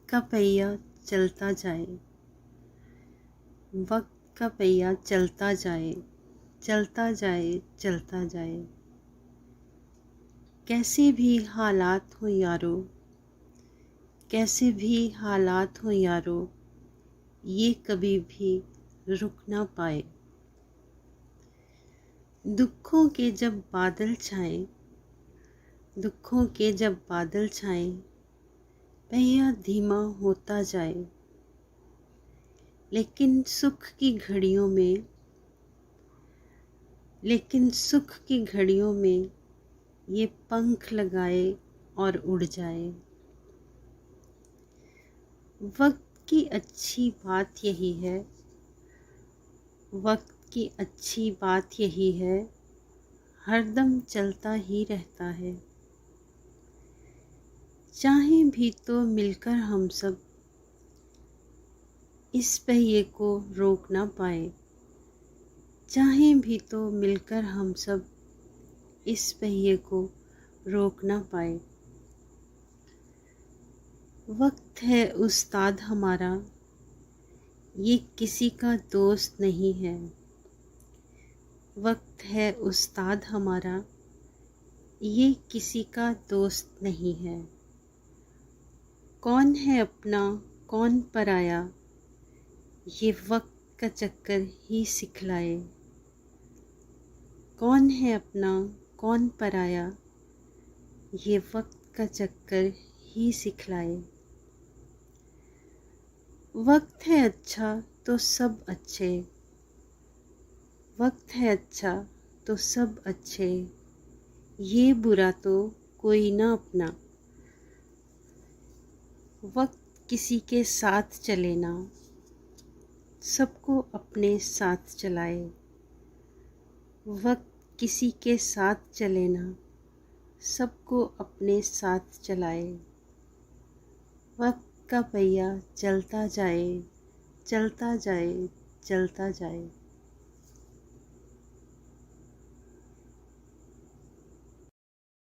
का पहिया चलता जाए, वक्त का पहिया चलता जाए, चलता जाए, चलता जाए। कैसे भी हालात हो यारो, कैसे भी हालात हो यारो, ये कभी भी रुक ना पाए। दुखों के जब बादल छाएं, दुखों के जब बादल छाएं, पहिया धीमा होता जाए। लेकिन सुख की घड़ियों में, लेकिन सुख की घड़ियों में ये पंख लगाए और उड़ जाए। वक्त की अच्छी बात यही है, वक्त की अच्छी बात यही है, हरदम चलता ही रहता है। चाहें भी तो मिलकर हम सब इस पहिए को रोक ना पाए। चाहें भी तो मिलकर हम सब इस पहिए को रोक ना पाए। वक्त है उस्ताद हमारा, ये किसी का दोस्त नहीं है। वक्त है उस्ताद हमारा, ये किसी का दोस्त नहीं है। कौन है अपना कौन पराया, ये वक्त का चक्कर ही सिखलाए। कौन है अपना कौन पराया, ये वक्त का चक्कर ही सिखलाए। वक्त है अच्छा तो सब अच्छे, वक्त है अच्छा तो सब अच्छे, ये बुरा तो कोई ना अपना। वक्त किसी के साथ चले ना, सबको अपने साथ चलाए। वक्त किसी के साथ चले ना, सबको अपने साथ चलाए। वक्त का पहिया चलता जाए, चलता जाए, चलता जाए।